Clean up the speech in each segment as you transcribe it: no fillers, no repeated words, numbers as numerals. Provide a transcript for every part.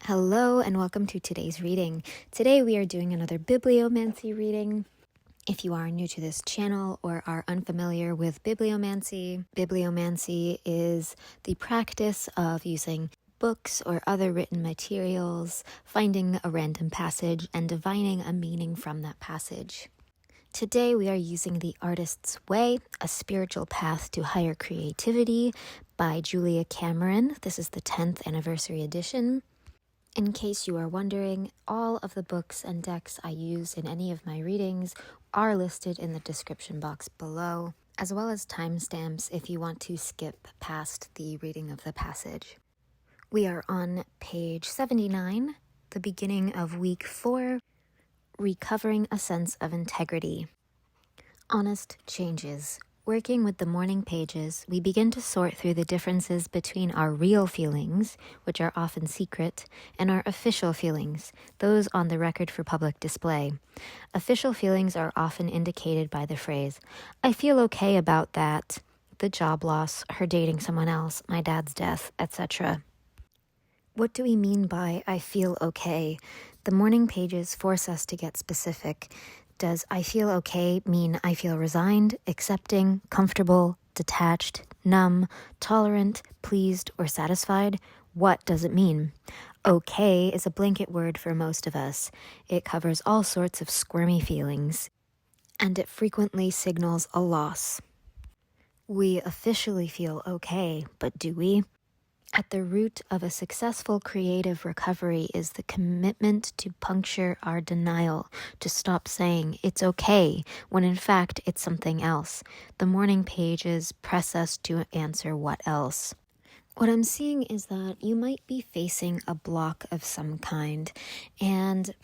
Hello and welcome to today's reading. Today we are doing another Bibliomancy reading. If you are new to this channel or are unfamiliar with Bibliomancy, Bibliomancy is the practice of using books or other written materials, finding a random passage, and divining a meaning from that passage. Today we are using The Artist's Way, A Spiritual Path to Higher Creativity by Julia Cameron. This is the 10th anniversary edition. In case you are wondering, all of the books and decks I use in any of my readings are listed in the description box below, as well as timestamps if you want to skip past the reading of the passage. We are on page 79, the beginning of week 4, Recovering a Sense of Integrity. Honest changes. Working with the morning pages, we begin to sort through the differences between our real feelings, which are often secret, and our official feelings, those on the record for public display. Official feelings are often indicated by the phrase, "I feel okay about that," the job loss, her dating someone else, my dad's death, etc. What do we mean by "I feel okay"? The morning pages force us to get specific. Does "I feel okay" mean I feel resigned, accepting, comfortable, detached, numb, tolerant, pleased, or satisfied? What does it mean? Okay is a blanket word for most of us. It covers all sorts of squirmy feelings, and it frequently signals a loss. We officially feel okay, but do we? At the root of a successful creative recovery is the commitment to puncture our denial, to stop saying it's okay, when in fact it's something else. The morning pages press us to answer what else. What I'm seeing is that you might be facing a block of some kind, and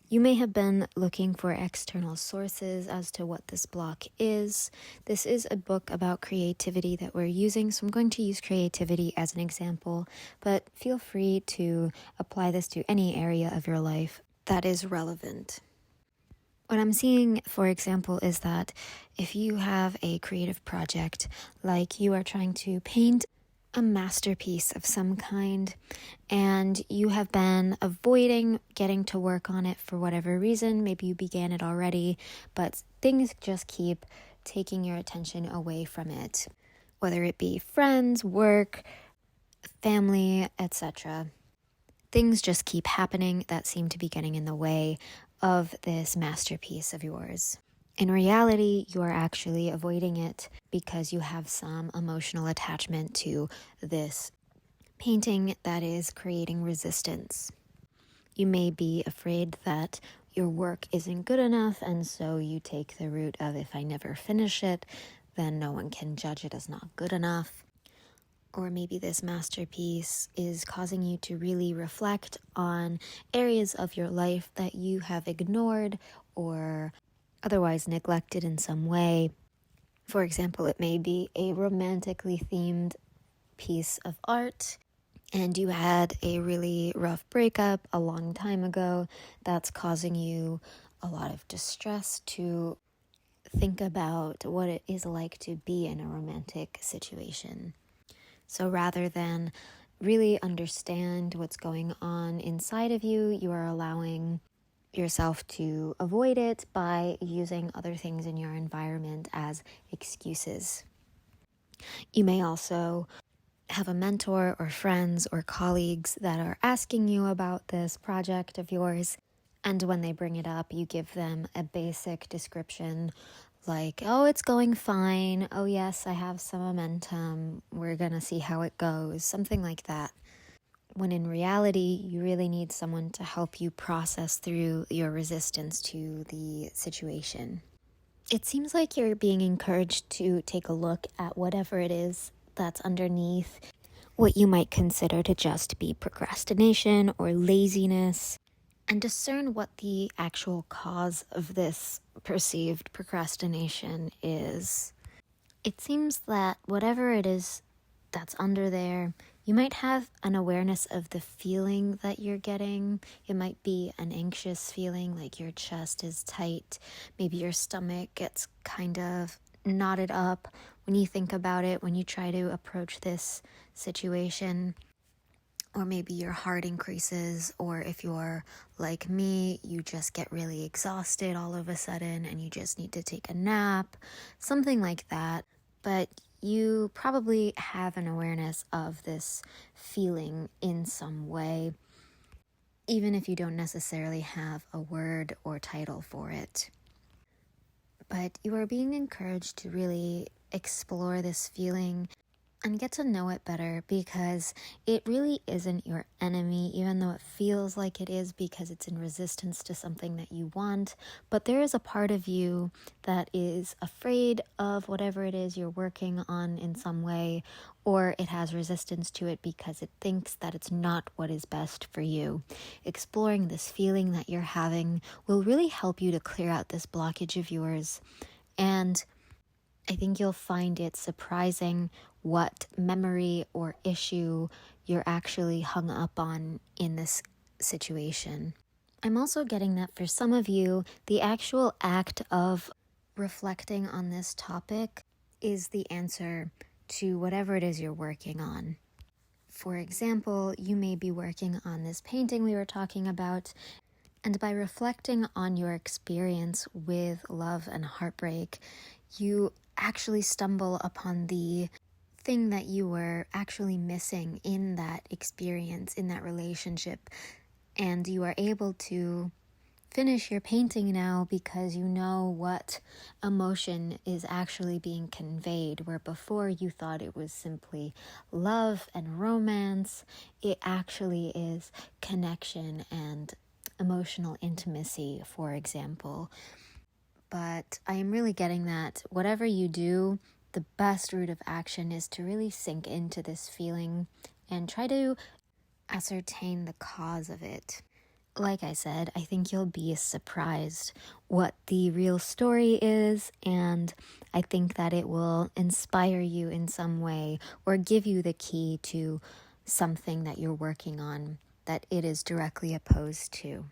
you may have been looking for external sources as to what this block is. This is a book about creativity that we're using, so I'm going to use creativity as an example, but feel free to apply this to any area of your life that is relevant. What I'm seeing, for example, is that if you have a creative project, like you are trying to paint a masterpiece of some kind, and you have been avoiding getting to work on it for whatever reason. Maybe you began it already, but things just keep taking your attention away from it, whether it be friends, work, family, etc. Things just keep happening that seem to be getting in the way of this masterpiece of yours. In reality, you are actually avoiding it because you have some emotional attachment to this painting that is creating resistance. You may be afraid that your work isn't good enough, and so you take the route of, if I never finish it, then no one can judge it as not good enough. Or maybe this masterpiece is causing you to really reflect on areas of your life that you have ignored or otherwise neglected in some way. For example, it may be a romantically themed piece of art, and you had a really rough breakup a long time ago that's causing you a lot of distress to think about what it is like to be in a romantic situation. So rather than really understand what's going on inside of you, you are allowing yourself to avoid it by using other things in your environment as excuses. You may also have a mentor or friends or colleagues that are asking you about this project of yours, and when they bring it up, you give them a basic description like, "Oh, it's going fine. Oh, yes, I have some momentum. We're gonna see how it goes," something like that. When in reality, you really need someone to help you process through your resistance to the situation. It seems like you're being encouraged to take a look at whatever it is that's underneath what you might consider to just be procrastination or laziness, and discern what the actual cause of this perceived procrastination is. It seems that whatever it is that's under there, you might have an awareness of the feeling that you're getting. It might be an anxious feeling, like your chest is tight. Maybe your stomach gets kind of knotted up when you think about it, when you try to approach this situation. or maybe your heart increases, or if you're like me, you just get really exhausted all of a sudden and you just need to take a nap, something like that. But you probably have an awareness of this feeling in some way, even if you don't necessarily have a word or title for it. But you are being encouraged to really explore this feeling and get to know it better, because it really isn't your enemy, even though it feels like it is because it's in resistance to something that you want. But there is a part of you that is afraid of whatever it is you're working on in some way, or it has resistance to it because it thinks that it's not what is best for you. Exploring this feeling that you're having will really help you to clear out this blockage of yours, and I think you'll find it surprising what memory or issue you're actually hung up on in this situation. I'm also getting that for some of you, the actual act of reflecting on this topic is the answer to whatever it is you're working on. For example, you may be working on this painting we were talking about, and by reflecting on your experience with love and heartbreak, you actually stumble upon the thing that you were actually missing in that experience, in that relationship, and you are able to finish your painting now because you know what emotion is actually being conveyed, where before you thought it was simply love and romance. It actually is connection and emotional intimacy, for example. But I am really getting that whatever you do, the best route of action is to really sink into this feeling and try to ascertain the cause of it. Like I said, I think you'll be surprised what the real story is, and I think that it will inspire you in some way or give you the key to something that you're working on that it is directly opposed to.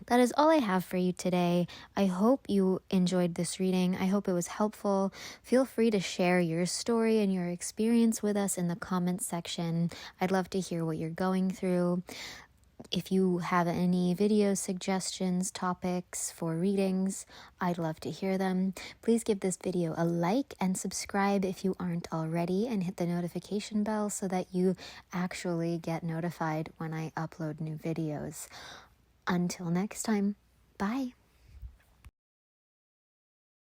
That is all I have for you today. I hope you enjoyed this reading. I hope it was helpful. Feel free to share your story and your experience with us in the comments section. I'd love to hear what you're going through. If you have any video suggestions, topics for readings, I'd love to hear them. Please give this video a like and subscribe if you aren't already, and hit the notification bell so that you actually get notified when I upload new videos. Until next time, bye.